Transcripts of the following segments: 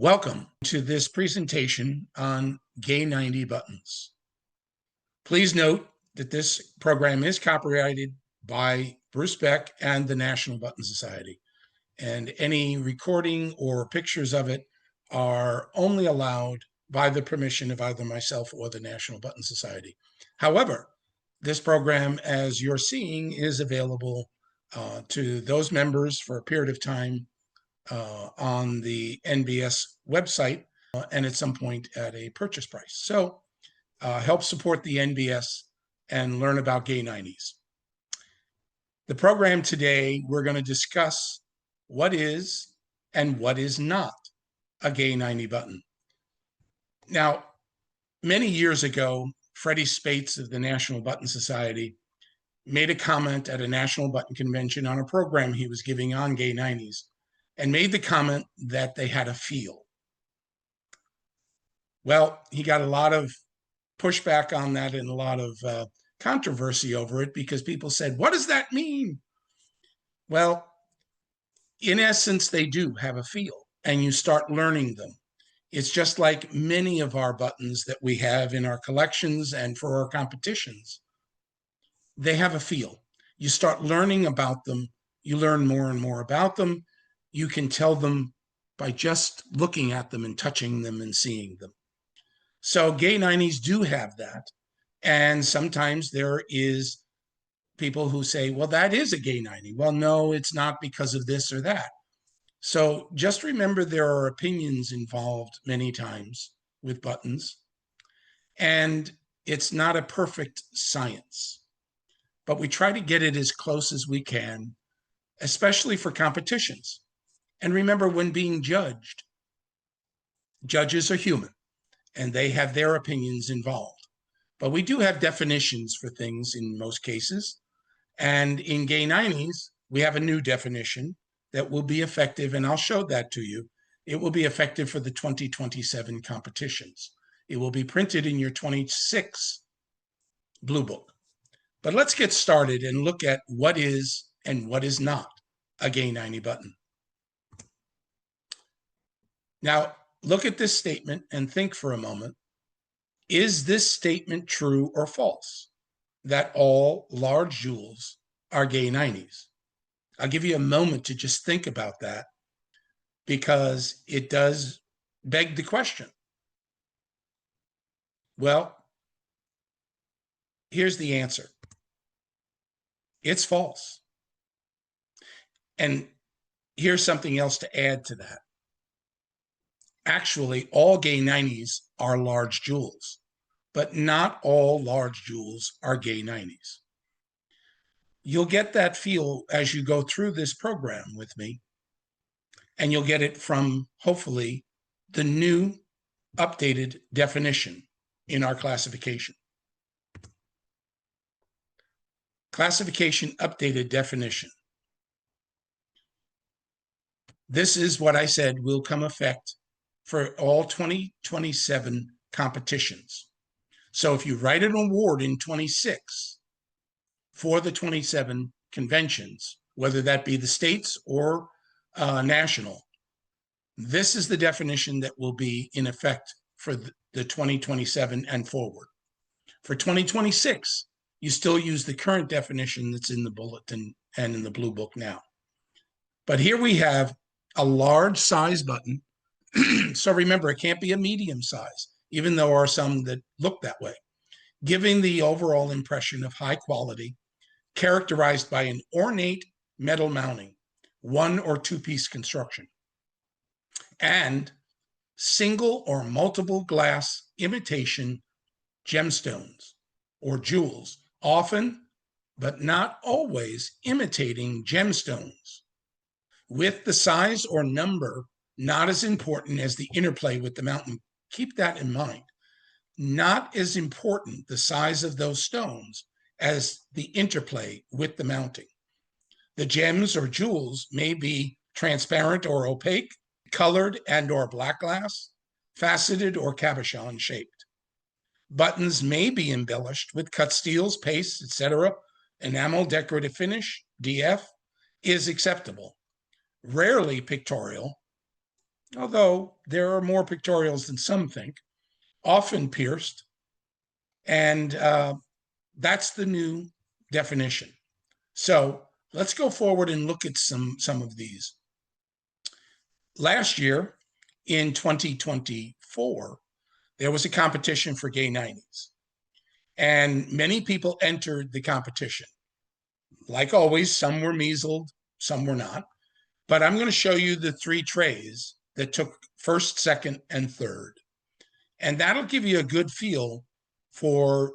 Welcome to this presentation on Gay 90 buttons. Please note that this program is copyrighted by Bruce Beck and the National Button Society, and any recording or pictures of it are only allowed by the permission of either myself or the National Button Society. However, this program, as you're seeing, is available to those members for a period of time on the NBS website and at some point at a purchase price. So help support the NBS and learn about Gay 90s. The program today, we're going to discuss what is and what is not a Gay 90 button. Now, many years ago, Freddie Spates of the National Button Society made a comment at a National Button Convention on a program he was giving on Gay 90s, and made the comment that they had a feel. Well, he got a lot of pushback on that and a lot of controversy over it because people said, what does that mean? Well, in essence, they do have a feel, and you start learning them. It's just like many of our buttons that we have in our collections and for our competitions. They have a feel. You start learning about them. You learn more and more about them. You can tell them by just looking at them and touching them and seeing them. So Gay 90s do have that. And sometimes there is people who say, well, that is a Gay 90. Well, no, it's not because of this or that. So just remember there are opinions involved many times with buttons. And it's not a perfect science. But we try to get it as close as we can, especially for competitions. And remember, when being judged, judges are human and they have their opinions involved. But we do have definitions for things in most cases. And in Gay 90s, we have a new definition that will be effective, and I'll show that to you. It will be effective for the 2027 competitions. It will be printed in your 26 Blue Book. But let's get started and look at what is and what is not a Gay 90 button. Now, look at this statement and think for a moment. Is this statement true or false, that all large jewels are Gay 90s? I'll give you a moment to just think about that because it does beg the question. Well, here's the answer. It's false. And here's something else to add to that. Actually, all Gay 90s are large jewels, but not all large jewels are Gay 90s. You'll get that feel as you go through this program with me, and you'll get it from, hopefully, the new updated definition in our classification. Classification updated definition. This is what I said will come effect for all 2027 competitions. So if you write an award in 26 for the 27 conventions, whether that be the states or national, this is the definition that will be in effect for the 2027 and forward. For 2026, you still use the current definition that's in the bulletin and in the Blue Book now. But here we have a large size button. So remember, it can't be a medium size, even though there are some that look that way, giving the overall impression of high quality, characterized by an ornate metal mounting, one or two-piece construction, and single or multiple glass imitation gemstones or jewels, often, but not always, imitating gemstones, with the size or number not as important as the interplay with the mountain. Keep that in mind. Not as important, the size of those stones, as the interplay with the mounting. The gems or jewels may be transparent or opaque, colored and or black glass, faceted or cabochon shaped. Buttons may be embellished with cut steels, pastes, etc. Enamel decorative finish, DF, is acceptable. Rarely pictorial, although there are more pictorials than some think, often pierced. And that's the new definition. So let's go forward and look at some of these. Last year, in 2024, there was a competition for gay 90s. And many people entered the competition. Like always, some were measled, some were not. But I'm going to show you the three trays that took first, second, and third. And that'll give you a good feel for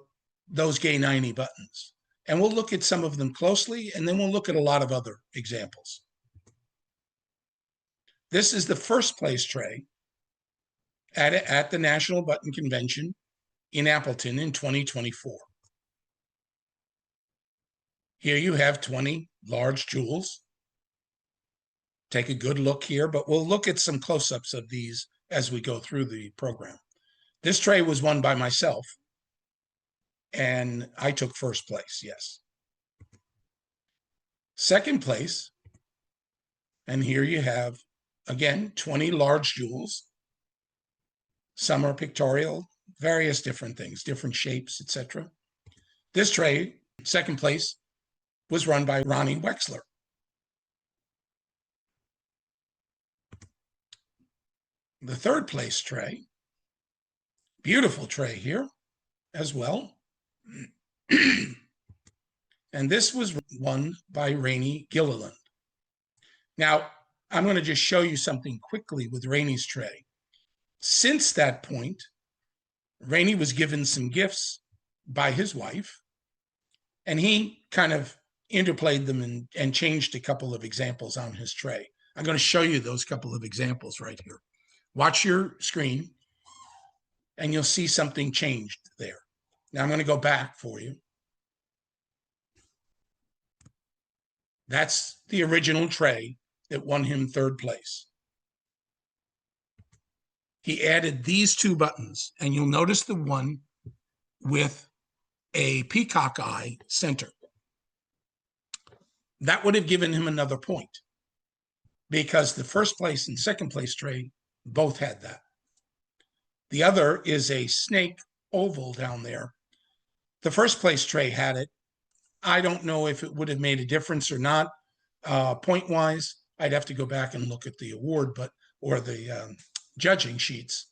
those gay 90 buttons. And we'll look at some of them closely, and then we'll look at a lot of other examples. This is the first place tray at the National Button Convention in Appleton in 2024. Here you have 20 large jewels. Take a good look here, but we'll look at some close-ups of these as we go through the program. This tray was won by myself, and I took first place, yes. Second place, and here you have, again, 20 large jewels. Some are pictorial, various different things, different shapes, etc. This tray, second place, was run by Ronnie Wexler. The third place tray, beautiful tray here as well. And this was won by Rainey Gilliland. Now, I'm going to just show you something quickly with Rainey's tray. Since that point, Rainey was given some gifts by his wife, and he kind of interplayed them and changed a couple of examples on his tray. I'm going to show you those couple of examples right here. Watch your screen, and you'll see something changed there. Now I'm going to go back for you. That's the original tray that won him third place. He added these two buttons, and you'll notice the one with a peacock eye center. That would have given him another point because the first place and second place tray both had that. The other is a snake oval down there. The first place tray had it. I don't know if it would have made a difference or not. Point-wise, I'd have to go back and look at the award, or the judging sheets.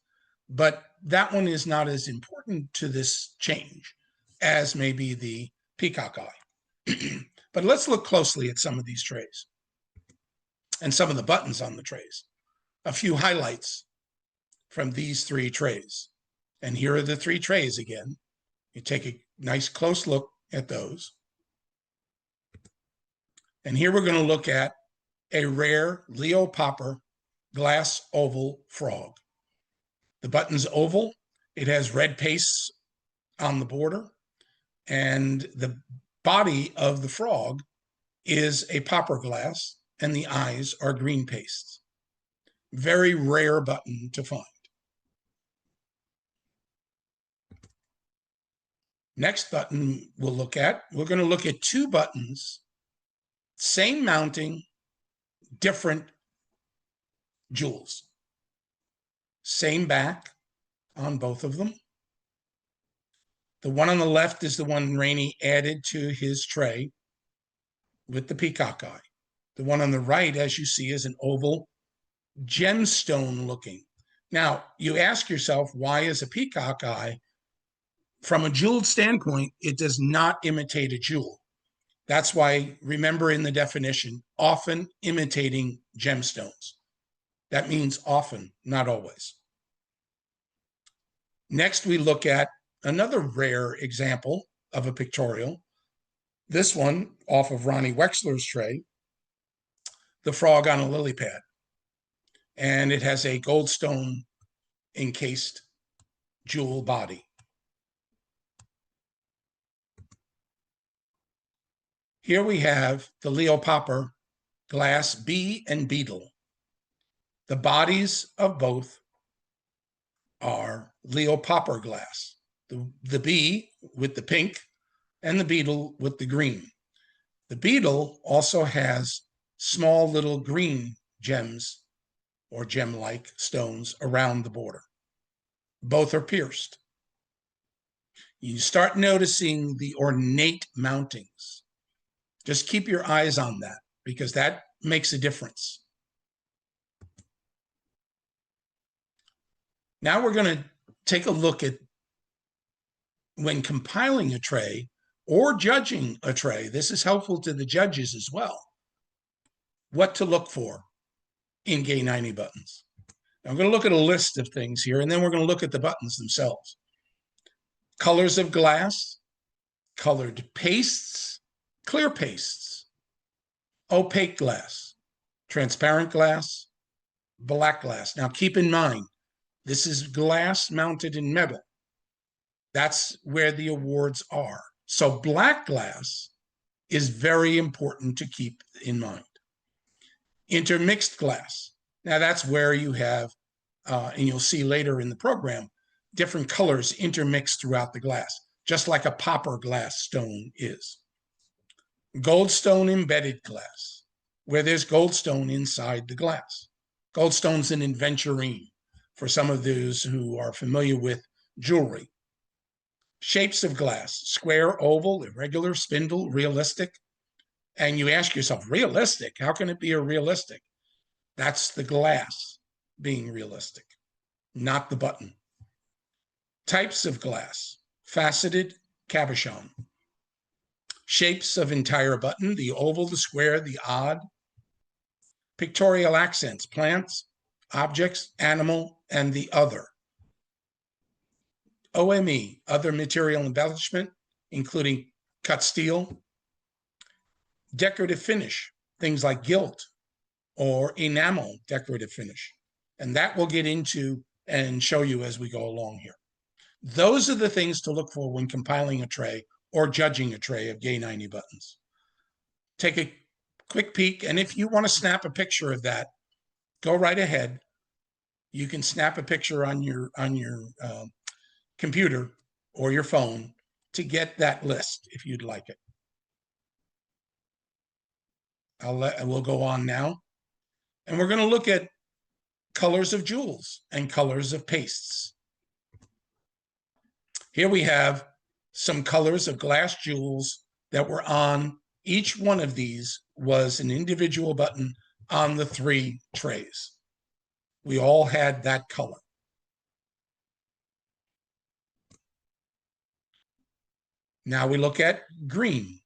But that one is not as important to this change as maybe the peacock eye. But let's look closely at some of these trays and some of the buttons on the trays. A few highlights from these three trays. And here are the three trays again. You take a nice close look at those. And here we're going to look at a rare Leo Popper glass oval frog. The button's oval. It has red paste on the border, and the body of the frog is a popper glass, and the eyes are green paste. Very rare button to find. Next button we're going to look at two buttons, same mounting, different jewels. Same back on both of them. The one on the left is the one Rainey added to his tray with the peacock eye. The one on the right, as you see, is an oval gemstone looking. Now, you ask yourself, why is a peacock eye? From a jeweled standpoint, it does not imitate a jewel. That's why, remember in the definition, often imitating gemstones. That means often, not always. Next, we look at another rare example of a pictorial. This one off of Ronnie Wexler's tray, the frog on a lily pad. And it has a goldstone encased jewel body. Here we have the Leo Popper glass bee and beetle. The bodies of both are Leo Popper glass. The bee with the pink and the beetle with the green. The beetle also has small little green gems or gem-like stones around the border. Both are pierced. You start noticing the ornate mountings. Just keep your eyes on that because that makes a difference. Now we're going to take a look at when compiling a tray or judging a tray. This is helpful to the judges as well. What to look for in Gay 90 buttons. Now I'm going to look at a list of things here, and then we're going to look at the buttons themselves. Colors of glass, colored pastes, clear pastes, opaque glass, transparent glass, black glass. Now keep in mind, this is glass mounted in metal. That's where the awards are. So black glass is very important to keep in mind. Intermixed glass. Now that's where you have, and you'll see later in the program, different colors intermixed throughout the glass, just like a popper glass stone is. Goldstone embedded glass, where there's goldstone inside the glass. Goldstone's an inventurine for some of those who are familiar with jewelry. Shapes of glass, square, oval, irregular, spindle, realistic. And you ask yourself, realistic? How can it be a realistic? That's the glass being realistic, not the button. Types of glass, faceted, cabochon. Shapes of entire button, the oval, the square, the odd. Pictorial accents, plants, objects, animal, and the other. OME, other material embellishment, including cut steel. Decorative finish, things like gilt or enamel decorative finish. And that we'll get into and show you as we go along here. Those are the things to look for when compiling a tray or judging a tray of Gay 90 buttons. Take a quick peek, and if you want to snap a picture of that, go right ahead. You can snap a picture on your computer or your phone to get that list if you'd like it. We'll go on now. And we're going to look at colors of jewels and colors of pastes. Here we have some colors of glass jewels that were on. Each one of these was an individual button on the 3 trays. We all had that color. Now we look at green.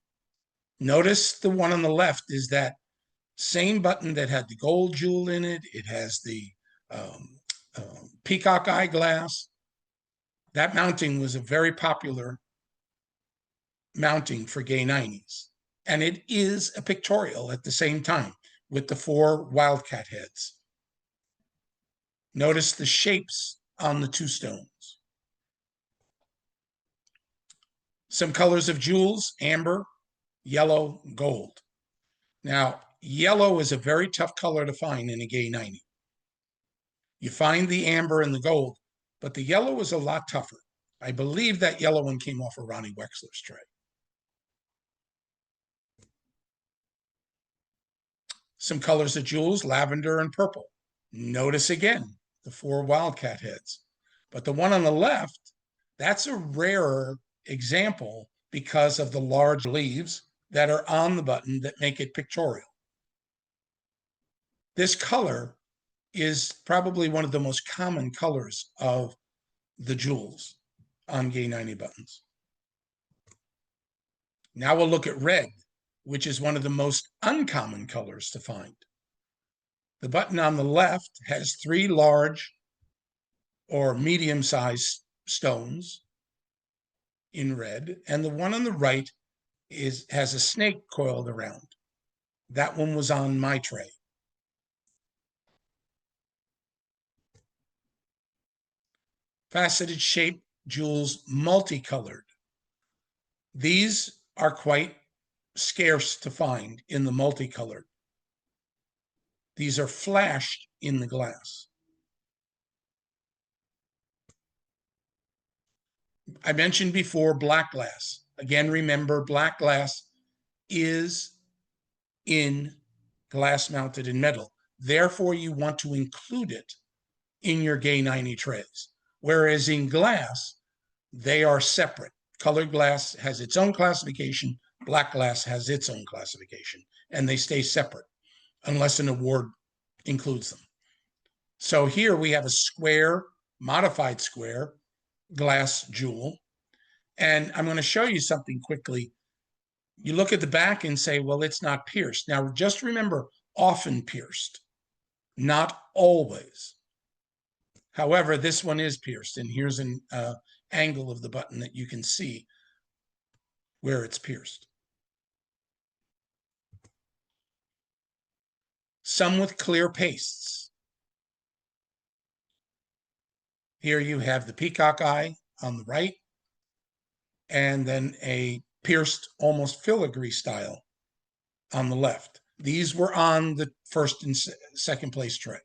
Notice the one on the left is that same button that had the gold jewel in it. It has the peacock eye glass. That mounting was a very popular mounting for Gay 90s. And it is a pictorial at the same time with the 4 wildcat heads. Notice the shapes on the 2 stones. Some colors of jewels, amber, yellow, gold. Now, yellow is a very tough color to find in a Gay 90. You find the amber and the gold, but the yellow is a lot tougher. I believe that yellow one came off of Ronnie Wexler's tray. Some colors of jewels, lavender and purple. Notice again, the 4 wildcat heads. But the one on the left, that's a rarer example because of the large leaves that are on the button that make it pictorial. This color is probably one of the most common colors of the jewels on Gay 90 buttons. Now we'll look at red, which is one of the most uncommon colors to find. The button on the left has 3 large or medium-sized stones in red, and the one on the right has a snake coiled around. That one was on my tray. Faceted shape jewels, multicolored. These are quite scarce to find in the multicolored. These are flashed in the glass. I mentioned before black glass. Again, remember, black glass is in glass mounted in metal. Therefore, you want to include it in your Gay 90 trays. Whereas in glass, they are separate. Colored glass has its own classification, black glass has its own classification, and they stay separate unless an award includes them. So here we have a square, modified square glass jewel. And I'm going to show you something quickly. You look at the back and say, well, it's not pierced. Now, just remember, often pierced, not always. However, this one is pierced, and here's an angle of the button that you can see where it's pierced. Some with clear pastes. Here you have the peacock eye on the right, and then a pierced, almost filigree style on the left. These were on the first and second place tray.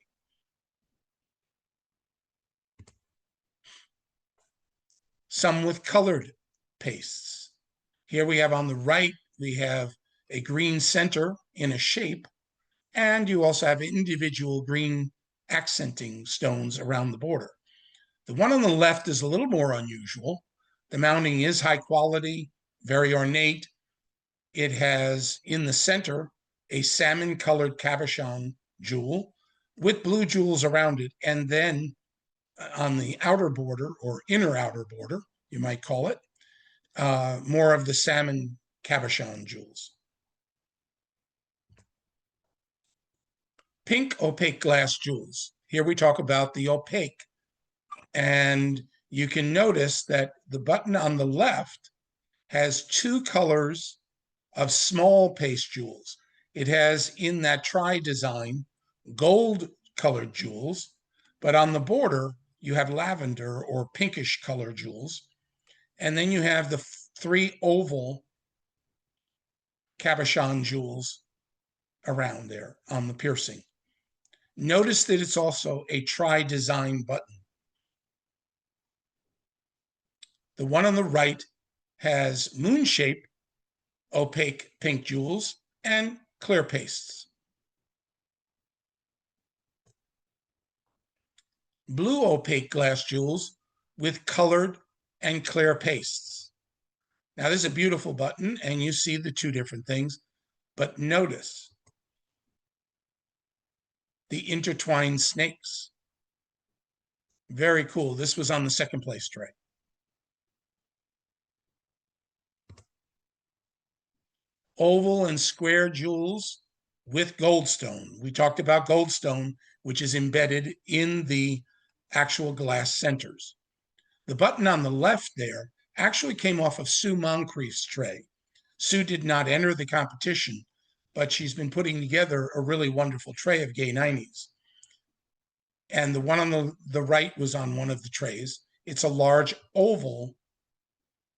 Some with colored pastes. Here we have on the right, we have a green center in a shape, and you also have individual green accenting stones around the border. The one on the left is a little more unusual. The mounting is high quality, very ornate. It has in the center a salmon colored cabochon jewel with blue jewels around it. And then on the outer border or inner outer border, you might call it, more of the salmon cabochon jewels. Pink opaque glass jewels. Here we talk about the opaque. And you can notice that the button on the left has two colors of small paste jewels. It has in that tri design gold colored jewels, but on the border you have lavender or pinkish color jewels. And then you have the three oval cabochon jewels around there on the piercing. Notice that it's also a tri design button. The one on the right has moon shape, opaque pink jewels, and clear pastes. Blue opaque glass jewels with colored and clear pastes. Now, this is a beautiful button, and you see the two different things, but notice the intertwined snakes. Very cool. This was on the second place tray. Oval and square jewels with goldstone. We talked about goldstone, which is embedded in the actual glass centers. The button on the left there actually came off of Sue Moncrief's tray. Sue did not enter the competition, but she's been putting together a really wonderful tray of Gay 90s. And the one on the right was on one of the trays. It's a large oval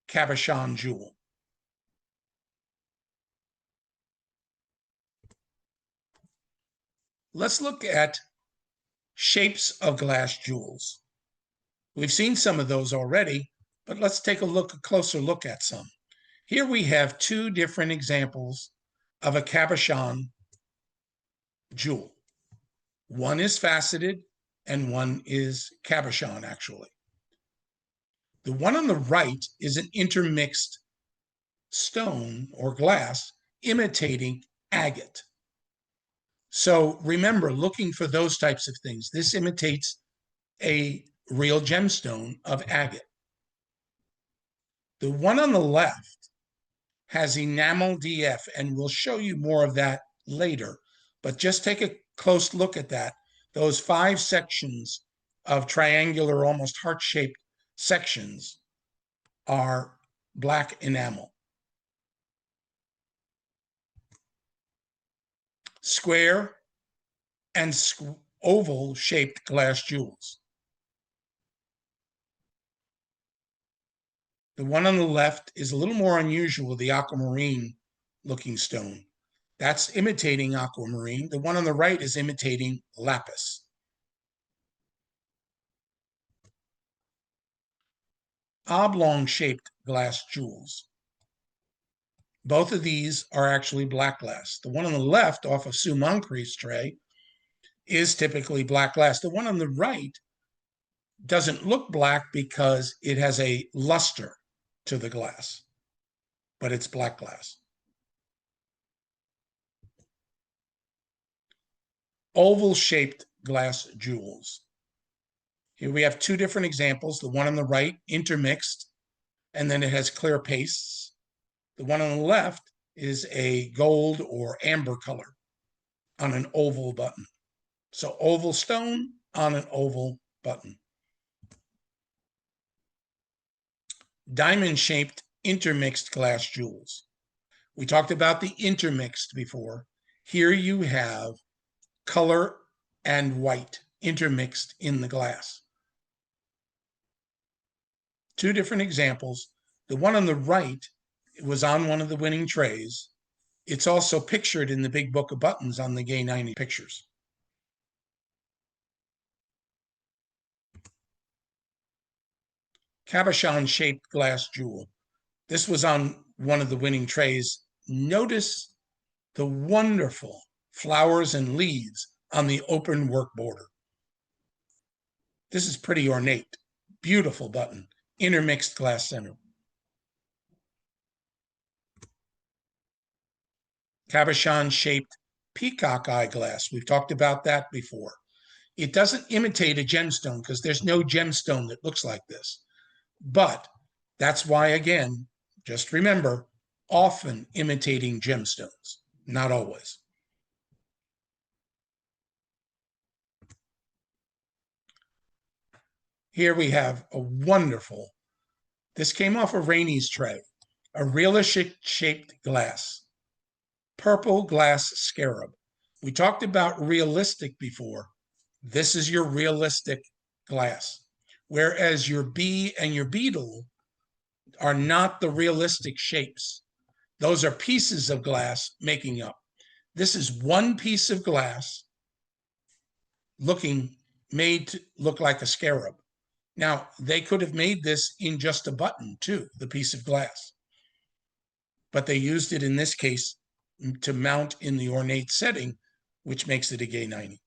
cabochon jewel. Let's look at shapes of glass jewels. We've seen some of those already, but let's take a closer look at some. Here we have two different examples of a cabochon jewel. One is faceted and one is cabochon, actually. The one on the right is an intermixed stone or glass imitating agate. So remember, looking for those types of things. This imitates a real gemstone of agate. The one on the left has enamel DF, and we'll show you more of that later. But just take a close look at that. Those 5 sections of triangular, almost heart-shaped sections are black enamel. Square and oval-shaped glass jewels. The one on the left is a little more unusual, the aquamarine-looking stone. That's imitating aquamarine. The one on the right is imitating lapis. Oblong-shaped glass jewels. Both of these are actually black glass. The one on the left, off of Sue Moncrief's tray, is typically black glass. The one on the right doesn't look black because it has a luster to the glass, but it's black glass. Oval-shaped glass jewels. Here we have two different examples. The one on the right, intermixed, and then it has clear pastes. The one on the left is a gold or amber color on an oval button. So oval stone on an oval button. Diamond-shaped intermixed glass jewels. We talked about the intermixed before. Here you have color and white intermixed in the glass. Two different examples. The one on the right was on one of the winning trays. It's also pictured in the big book of buttons on the Gay 90 pictures. Cabochon-shaped glass jewel. This was on one of the winning trays. Notice the wonderful flowers and leaves on the open work border. This is pretty ornate. Beautiful button. Intermixed glass center. Cabochon-shaped peacock eyeglass. We've talked about that before. It doesn't imitate a gemstone because there's no gemstone that looks like this. But that's why, again, just remember, often imitating gemstones, not always. Here we have a wonderful, this came off of Rainey's tray, a realistic-shaped glass, purple glass scarab. We talked about realistic before. This is your realistic glass, whereas your bee and your beetle are not the realistic shapes. Those are pieces of glass making up. This is one piece of glass made to look like a scarab. Now, they could have made this in just a button too, the piece of glass. But they used it in this case to mount in the ornate setting, which makes it a Gay 90.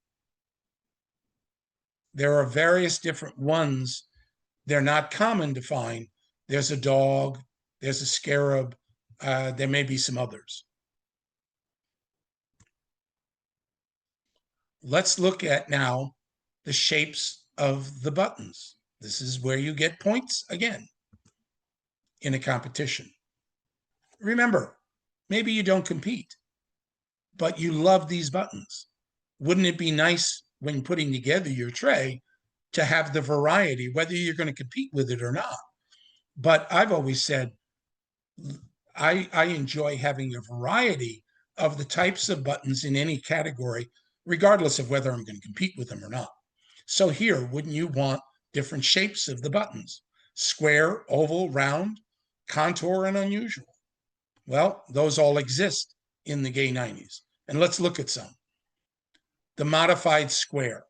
There are various different ones. They're not common to find. There's a dog, there's a scarab, there may be some others. Let's look at now the shapes of the buttons. This is where you get points again in a competition. Remember, maybe you don't compete, but you love these buttons. Wouldn't it be nice when putting together your tray to have the variety, whether you're going to compete with it or not? But I've always said, I enjoy having a variety of the types of buttons in any category, regardless of whether I'm going to compete with them or not. So here, wouldn't you want different shapes of the buttons? Square, oval, round, contour, and unusual. Well, those all exist in the Gay 90s. And let's look at some. The modified square.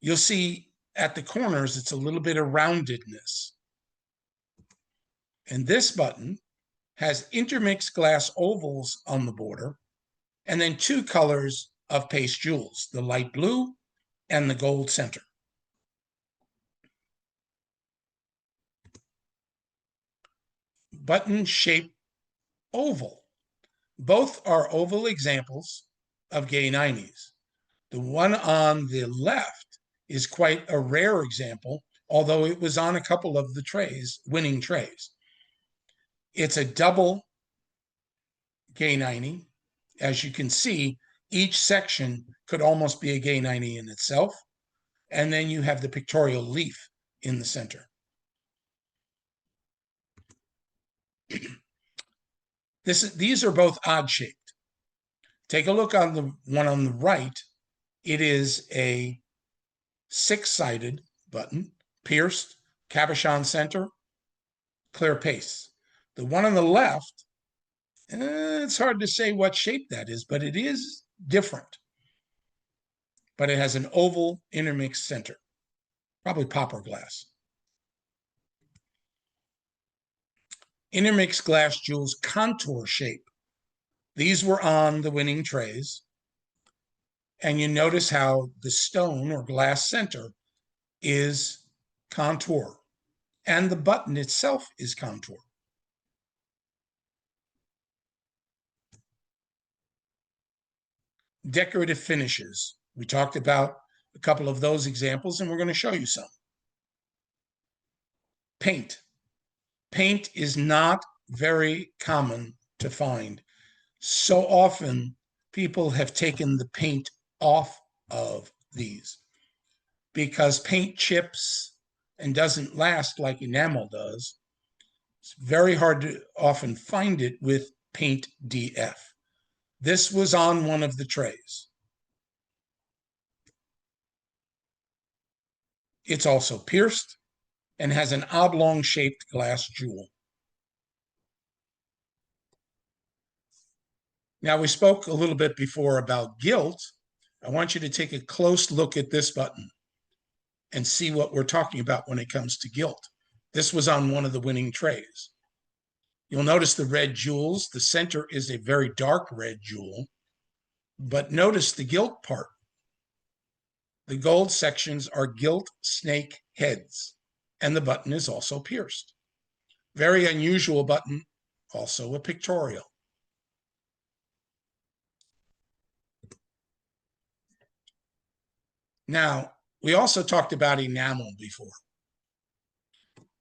You'll see at the corners, it's a little bit of roundedness. And this button has intermixed glass ovals on the border, and then two colors of paste jewels, the light blue and the gold center. Button-shaped oval. Both are oval examples of Gay 90s. The one on the left is quite a rare example, although it was on a couple of the trays, winning trays. It's a double Gay 90. As you can see, each section could almost be a Gay 90 in itself. And then you have the pictorial leaf in the center. These are both odd-shaped. Take a look on the one on the right. It is a six-sided button, pierced, cabochon center, clear paste. The one on the left, it's hard to say what shape that is, but it is different. But it has an oval intermixed center, probably popper glass. Intermixed glass jewels contour shape. These were on the winning trays. And you notice how the stone or glass center is contour, and the button itself is contour. Decorative finishes. We talked about a couple of those examples, and we're going to show you some. Paint. Paint is not very common to find. So often people have taken the paint off of these because paint chips and doesn't last like enamel does. It's very hard to often find it with paint DF. This was on one of the trays. It's also pierced and has an oblong-shaped glass jewel. Now, we spoke a little bit before about gilt. I want you to take a close look at this button and see what we're talking about when it comes to gilt. This was on one of the winning trays. You'll notice the red jewels. The center is a very dark red jewel, but notice the gilt part. The gold sections are gilt snake heads, and the button is also pierced. Very unusual button, also a pictorial. Now, we also talked about enamel before.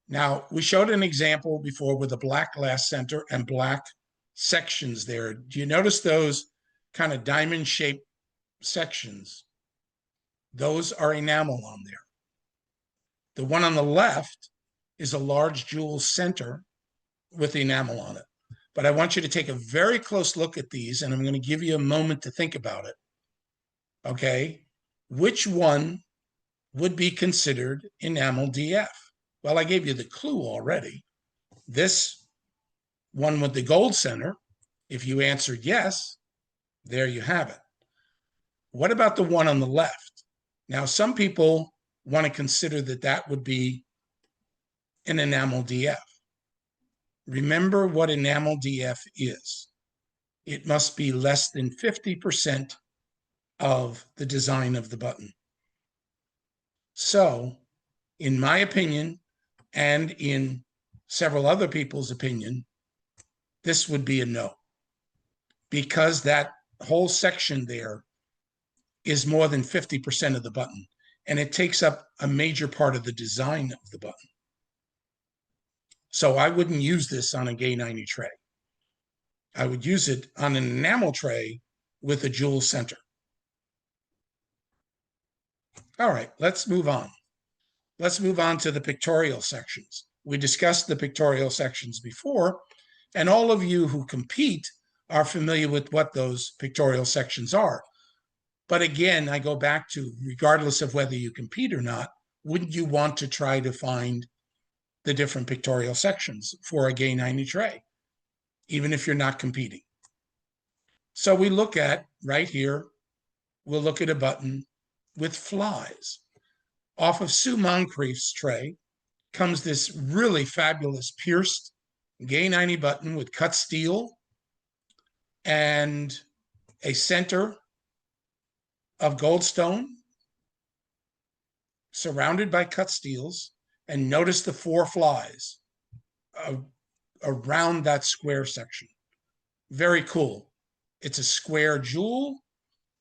Now, we showed an example before with a black glass center and black sections there. Do you notice those kind of diamond-shaped sections? Those are enamel on there. The one on the left is a large jewel center with enamel on it. But I want you to take a very close look at these, and I'm going to give you a moment to think about it. Okay? Which one would be considered enamel DF? Well, I gave you the clue already. This one with the gold center, if you answered yes, there you have it. What about the one on the left? Now, some people want to consider that that would be an enamel DF. Remember what enamel DF is. It must be less than 50% of the design of the button. So, in my opinion, and in several other people's opinion, this would be a no, because that whole section there is more than 50% of the button, and it takes up a major part of the design of the button. So I wouldn't use this on a Gay 90 tray. I would use it on an enamel tray with a jewel center. All right, let's move on. Let's move on to the pictorial sections. We discussed the pictorial sections before, and all of you who compete are familiar with what those pictorial sections are. But again, I go back to, regardless of whether you compete or not, wouldn't you want to try to find the different pictorial sections for a Gay 90 tray, even if you're not competing? So we look at, right here, we'll look at a button with flies. Off of Sue Moncrief's tray comes this really fabulous pierced Gay 90 button with cut steel and a center of goldstone surrounded by cut steels. And notice the 4 flies around that square section. Very cool. It's a square jewel.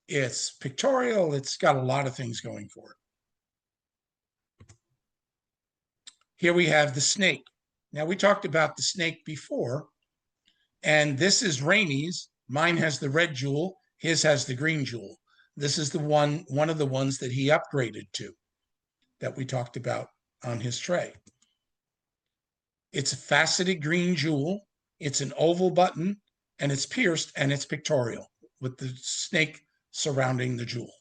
It's pictorial. It's got a lot of things going for it. Here we have the snake. Now, we talked about the snake before, and this is Rainey's. Mine has the red jewel. His has the green jewel. This is the one of the ones that he upgraded to, that we talked about on his tray. It's a faceted green jewel. It's an oval button, and it's pierced, and it's pictorial with the snake surrounding the jewel.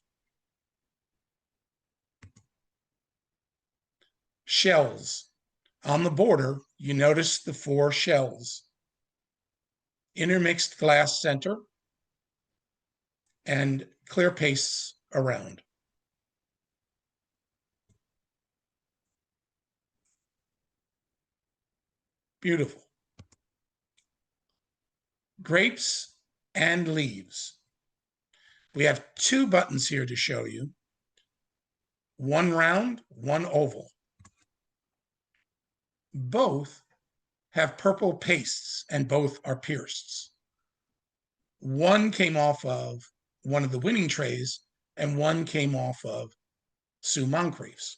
Shells. On the border, you notice the 4 shells. Intermixed glass center and clear pastes around. Beautiful. Grapes and leaves. We have two buttons here to show you. One round, one oval. Both have purple pastes and both are pierced. One came off of one of the winning trays and one came off of Sue Moncrief's.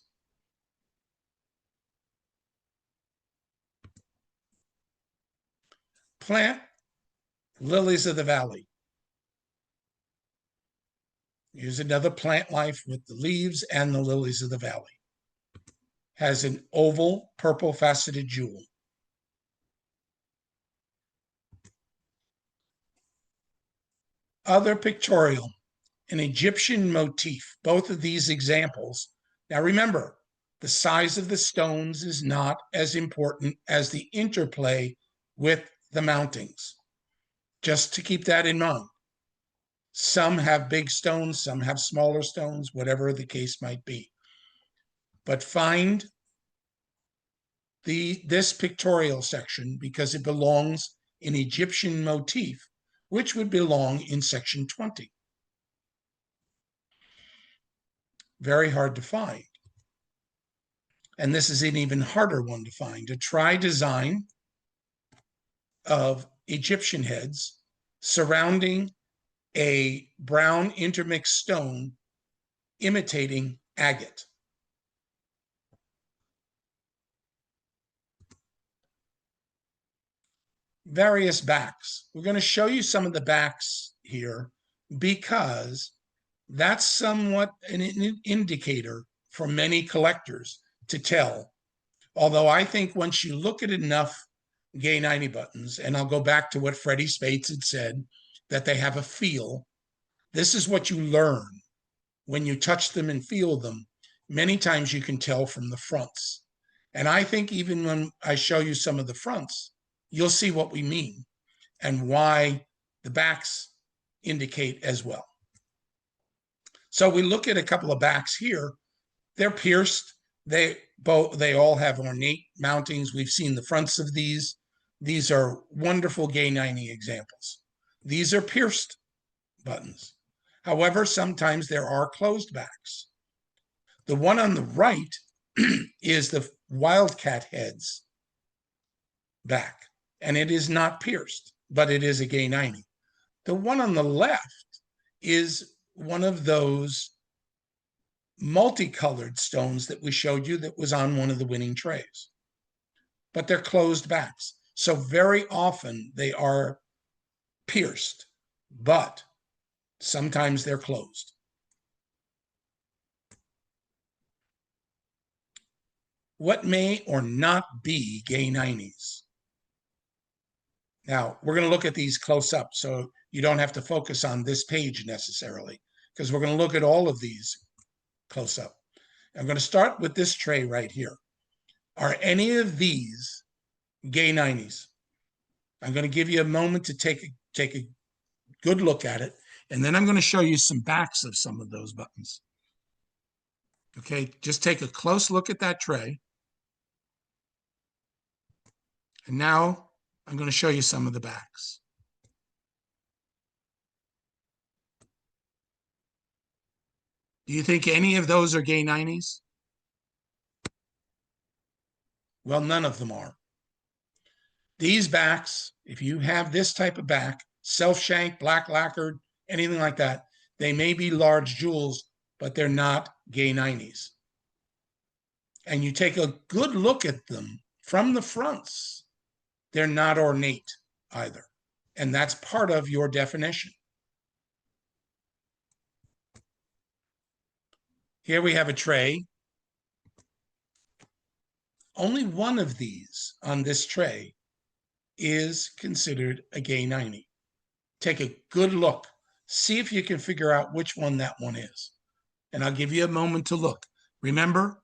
Plant lilies of the valley. Here's another plant life with the leaves and the lilies of the valley. Has an oval purple faceted jewel. Other pictorial, an Egyptian motif. Both of these examples. Now remember, the size of the stones is not as important as the interplay with the mountings. Just to keep that in mind. Some have big stones, some have smaller stones, whatever the case might be. But find this pictorial section because it belongs in Egyptian motif, which would belong in section 20. Very hard to find. And this is an even harder one to find. A tri-design of Egyptian heads surrounding a brown intermixed stone imitating agate. Various backs. We're going to show you some of the backs here because that's somewhat an indicator for many collectors to tell. Although I think once you look at enough Gay 90 buttons, and I'll go back to what Freddie Spates had said, that they have a feel. This is what you learn when you touch them and feel them. Many times you can tell from the fronts. And I think even when I show you some of the fronts, you'll see what we mean and why the backs indicate as well. So we look at a couple of backs here. They're pierced. They all have ornate mountings. We've seen the fronts of these. These are wonderful Gay 90 examples. These are pierced buttons. However, sometimes there are closed backs. The one on the right is the Wildcat heads back, and it is not pierced, but it is a Gay 90. The one on the left is one of those multicolored stones that we showed you that was on one of the winning trays, but they're closed backs. So very often they are pierced, but sometimes they're closed. What may or not be Gay 90s? Now, we're going to look at these close up, so you don't have to focus on this page necessarily, because we're going to look at all of these close up. I'm going to start with this tray right here. Are any of these Gay 90s? I'm going to give you a moment to take a good look at it, and then I'm going to show you some backs of some of those buttons. Okay, just take a close look at that tray. And now I'm going to show you some of the backs. Do you think any of those are Gay 90s? Well, none of them are. These backs, if you have this type of back, self-shanked, black lacquered, anything like that, they may be large jewels, but they're not Gay 90s. And you take a good look at them from the fronts, they're not ornate either. And that's part of your definition. Here we have a tray. Only one of these on this tray is considered a Gay 90. Take a good look. See if you can figure out which one that one is. And I'll give you a moment to look. Remember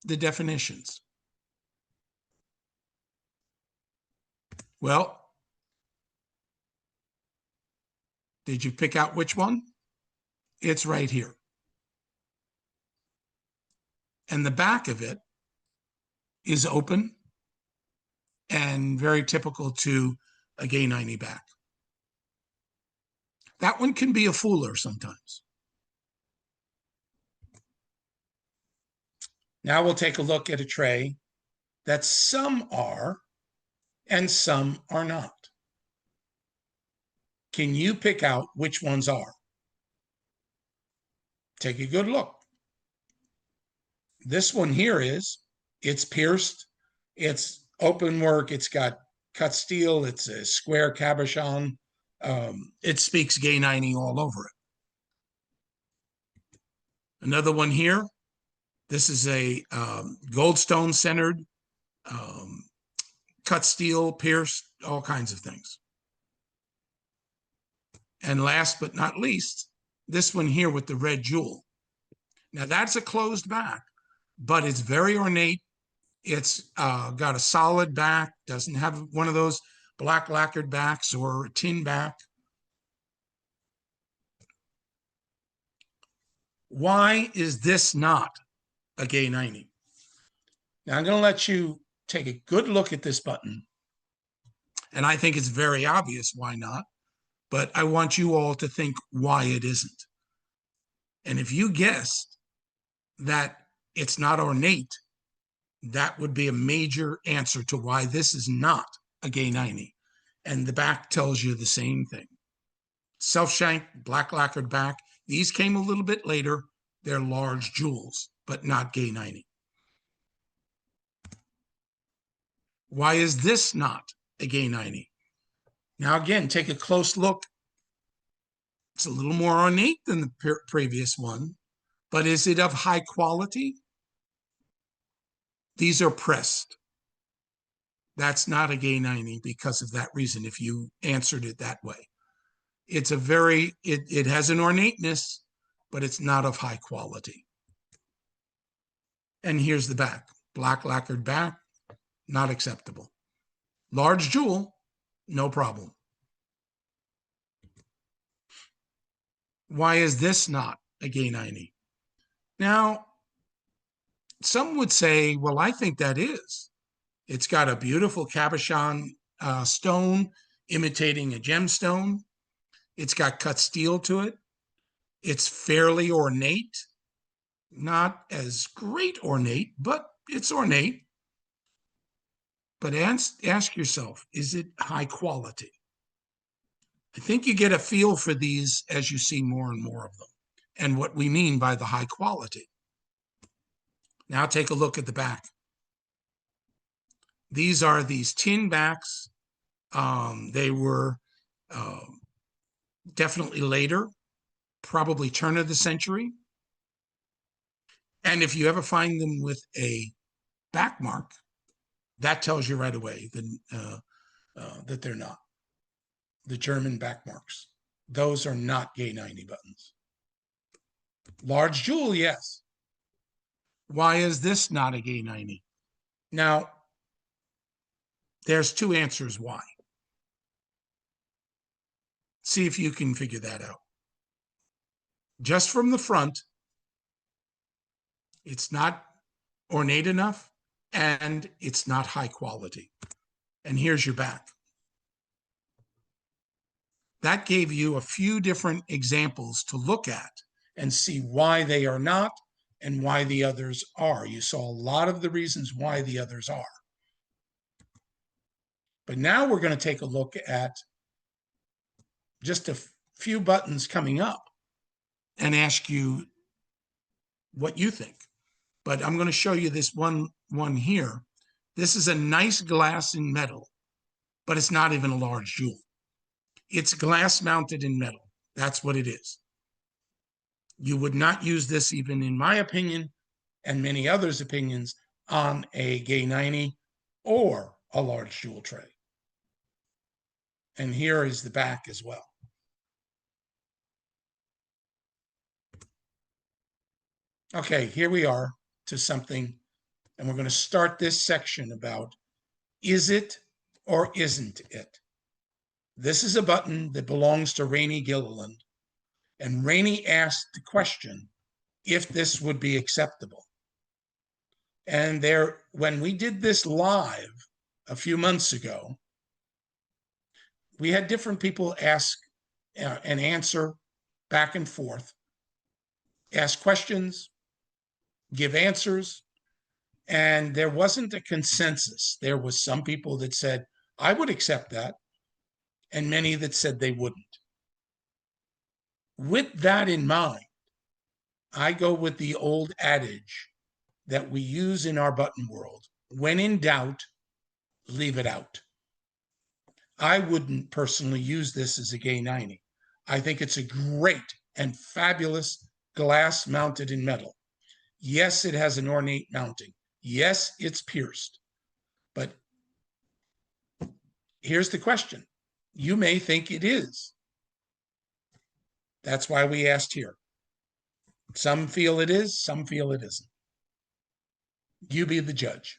the definitions. Well, did you pick out which one? It's right here. And the back of it is open and very typical to a Gay 90 back. That one can be a fooler sometimes. Now we'll take a look at a tray that some are and some are not. Can you pick out which ones are? Take a good look. This one here it's pierced, it's open work, it's got cut steel, it's a square cabochon. It speaks gay 90 all over it. Another one here, this is a goldstone centered, cut steel, pierced, all kinds of things. And last but not least, this one here with the red jewel. Now that's a closed back, but it's very ornate. It's got a solid back, doesn't have one of those black lacquered backs or a tin back. Why is this not a gay 90? Now I'm going to let you take a good look at this button. And I think it's very obvious why not, but I want you all to think why it isn't. And if you guessed that it's not ornate, that would be a major answer to why this is not a gay 90. And the back tells you the same thing. Self-shank, black lacquered back. These came a little bit later. They're large jewels, but not gay 90. Why is this not a gay 90? Now, again, take a close look. It's a little more ornate than the previous one, but is it of high quality? These are pressed. That's not a gay 90 because of that reason, if you answered it that way. It's a very, it has an ornateness, but it's not of high quality. And here's the back. Black lacquered back, not acceptable. Large jewel, no problem. Why is this not a gay 90? Now, some would say, well, I think that is. It's got a beautiful cabochon stone imitating a gemstone. It's got cut steel to it. It's fairly ornate, not as great ornate, but it's ornate. But ask yourself, is it high quality? I think you get a feel for these as you see more and more of them and what we mean by the high quality. Now take a look at the back. These are these tin backs. They were definitely later, probably turn of the century. And if you ever find them with a back mark, that tells you right away that they're not. The German back marks. Those are not gay 90 buttons. Large jewel, yes. Why is this not a gay 90? Now, there's two answers why. See if you can figure that out. Just from the front, it's not ornate enough and it's not high quality. And here's your back. That gave you a few different examples to look at and see why they are not and why the others are. You saw a lot of the reasons why the others are. But now we're going to take a look at just a few buttons coming up and ask you what you think. But I'm going to show you this one here. This is a nice glass in metal, but it's not even a large jewel. It's glass mounted in metal. That's what it is. You would not use this, even in my opinion, and many others' opinions, on a gay 90 or a large jewel tray. And here is the back as well. Okay, here we are to something, and we're going to start this section about, is it or isn't it? This is a button that belongs to Rainey Gilliland, and Rainey asked the question if this would be acceptable. And when we did this live a few months ago, we had different people ask and answer back and forth, ask questions, give answers. And there wasn't a consensus. There was some people that said, I would accept that, and many that said they wouldn't. With that in mind, I go with the old adage that we use in our button world. When in doubt, leave it out. I wouldn't personally use this as a gay 90. I think it's a great and fabulous glass mounted in metal. Yes, it has an ornate mounting. Yes, it's pierced. But here's the question. You may think it is. That's why we asked here. Some feel it is, some feel it isn't. You be the judge.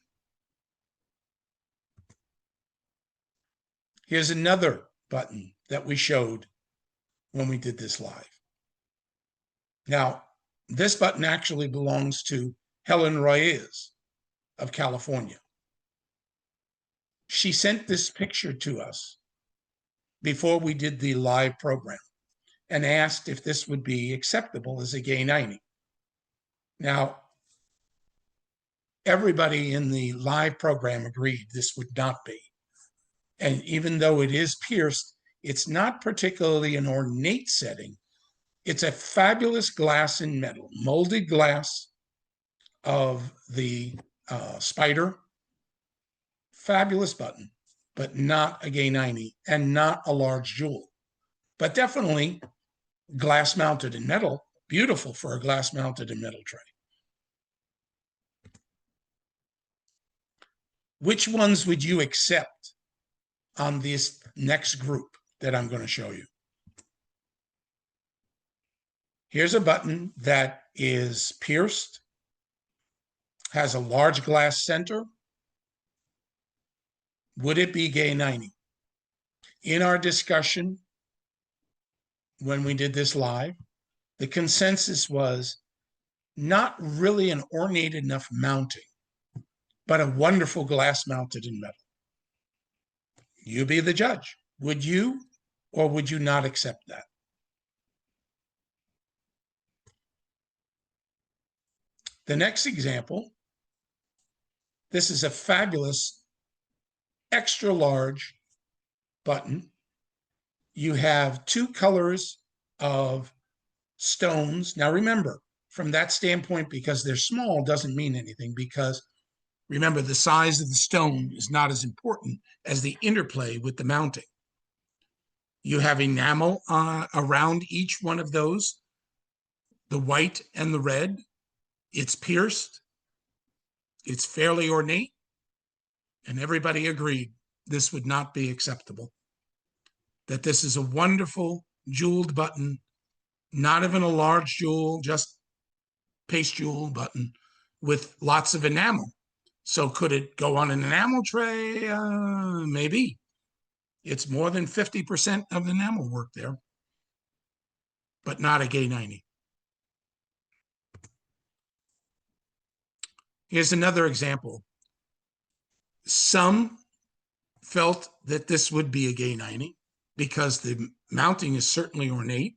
Here's another button that we showed when we did this live. Now, this button actually belongs to Helen Reyes of California. She sent this picture to us before we did the live program and asked if this would be acceptable as a gay 90. Now, everybody in the live program agreed this would not be. And even though it is pierced, it's not particularly an ornate setting. It's a fabulous glass in metal, molded glass of the spider. Fabulous button, but not a gay 90 and not a large jewel. But definitely glass mounted in metal, beautiful for a glass mounted in metal tray. Which ones would you accept on this next group that I'm going to show you? Here's a button that is pierced, has a large glass center. Would it be gay 90? In our discussion, when we did this live, the consensus was not really an ornate enough mounting, but a wonderful glass mounted in metal. You be the judge. Would you or would you not accept that? The next example, this is a fabulous extra large button. You have two colors of stones. Now remember, from that standpoint, because they're small doesn't mean anything, because remember, the size of the stone is not as important as the interplay with the mounting. You have enamel around each one of those, the white and the red. It's pierced. It's fairly ornate. And everybody agreed this would not be acceptable. That this is a wonderful jeweled button, not even a large jewel, just paste jewel button with lots of enamel. So could it go on an enamel tray? Maybe. It's more than 50% of the enamel work there, but not a gay 90. Here's another example. Some felt that this would be a gay 90 because the mounting is certainly ornate.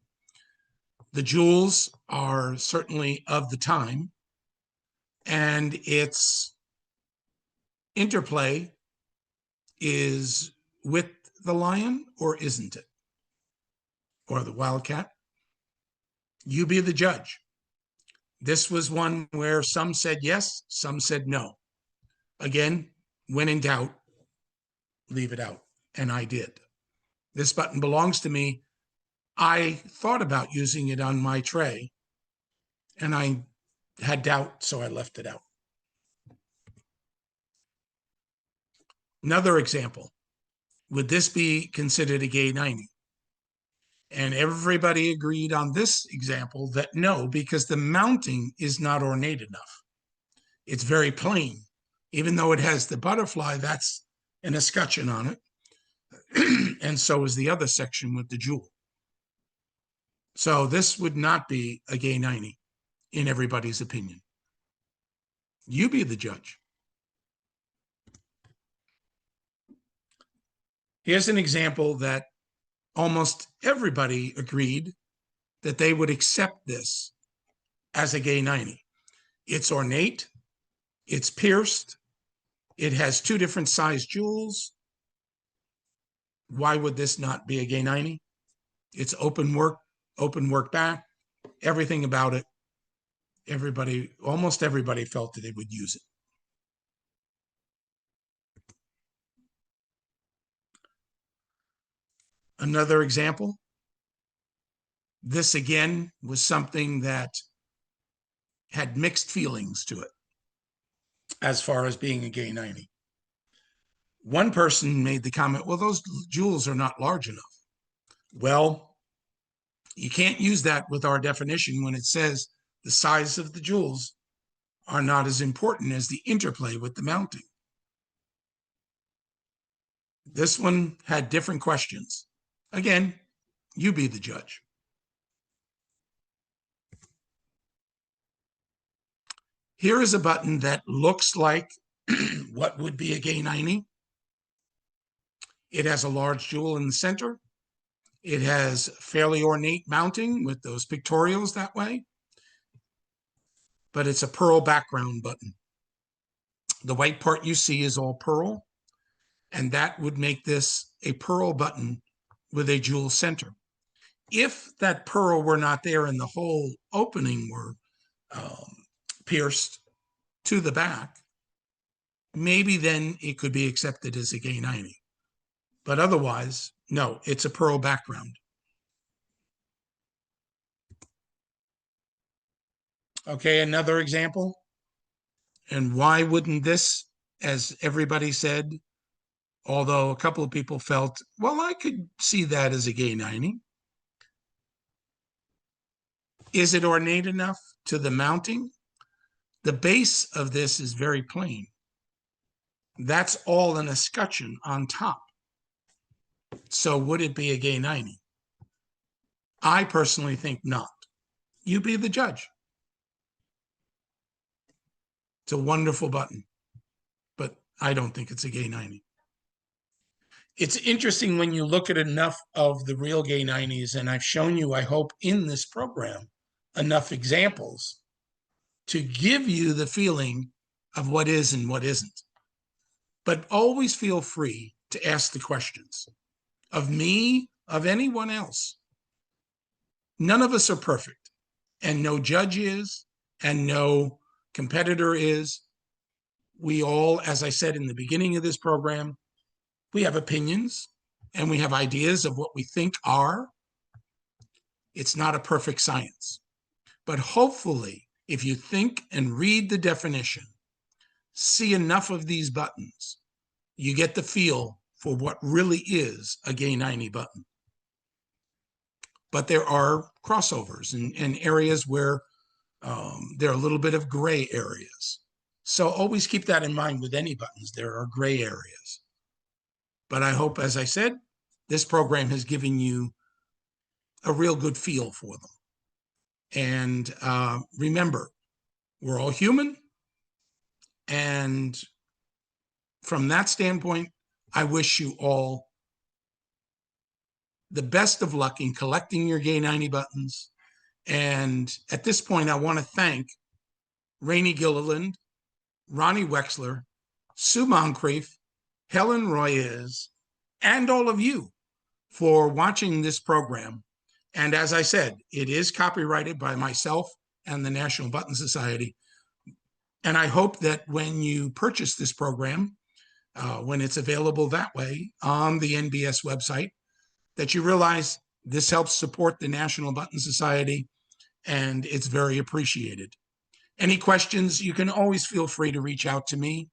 The jewels are certainly of the time, and its interplay is with the lion, or isn't it? Or the wildcat? You be the judge. This was one where some said yes, some said no. Again, when in doubt, leave it out. And I did. This button belongs to me. I thought about using it on my tray, and I had doubt, so I left it out. Another example. Would this be considered a gay 90? And everybody agreed on this example that no, because the mounting is not ornate enough. It's very plain. Even though it has the butterfly, that's an escutcheon on it. And so is the other section with the jewel. So this would not be a gay 90 in everybody's opinion. You be the judge. Here's an example that almost everybody agreed that they would accept this as a gay 90. It's ornate, it's pierced, it has 2 different size jewels. Why would this not be a gay 90? It's open work back, everything about it. Almost everybody felt that they would use it. Another example, this again was something that had mixed feelings to it as far as being a gay 90. One person made the comment, well, those jewels are not large enough. Well, you can't use that with our definition when it says the size of the jewels are not as important as the interplay with the mounting. This one had different questions. Again, you be the judge. Here is a button that looks like what would be a gay 90. It has a large jewel in the center. It has fairly ornate mounting with those pictorials that way, but it's a pearl background button. The white part you see is all pearl, and that would make this a pearl button with a jewel center. If that pearl were not there and the whole opening were pierced to the back, maybe then it could be accepted as a gay 90. But otherwise, no, it's a pearl background. Okay, another example. And why wouldn't this, as everybody said, although a couple of people felt, well, I could see that as a gay 90. Is it ornate enough to the mounting? The base of this is very plain. That's all an escutcheon on top. So would it be a gay 90? I personally think not. You be the judge. It's a wonderful button, but I don't think it's a gay 90. It's interesting when you look at enough of the real gay 90s, and I've shown you, I hope, in this program, enough examples to give you the feeling of what is and what isn't. But always feel free to ask the questions of me, of anyone else. None of us are perfect, and no judge is, and no competitor is. We all, as I said in the beginning of this program, we have opinions and we have ideas of what we think are. It's not a perfect science. But hopefully, if you think and read the definition, see enough of these buttons, you get the feel for what really is a gay 90 button. But there are crossovers and areas where there are a little bit of gray areas. So always keep that in mind with any buttons. There are gray areas. But I hope, as I said, this program has given you a real good feel for them. And remember, we're all human. And from that standpoint, I wish you all the best of luck in collecting your gay 90 buttons. And at this point, I want to thank Rainey Gilliland, Ronnie Wexler, Sue Moncrief, Helen Royes, and all of you for watching this program. And as I said, it is copyrighted by myself and the National Button Society. And I hope that when you purchase this program, when it's available that way on the NBS website, that you realize this helps support the National Button Society, and it's very appreciated. Any questions, you can always feel free to reach out to me.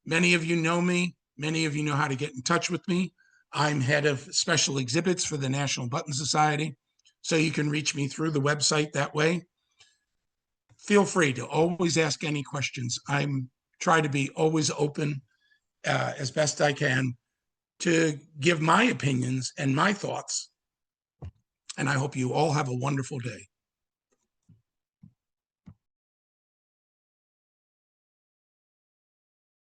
Many of you know me. Many of you know how to get in touch with me. I'm head of special exhibits for the National Button Society, so you can reach me through the website that way. Feel free to always ask any questions. I'm try to be always open as best I can to give my opinions and my thoughts. And I hope you all have a wonderful day.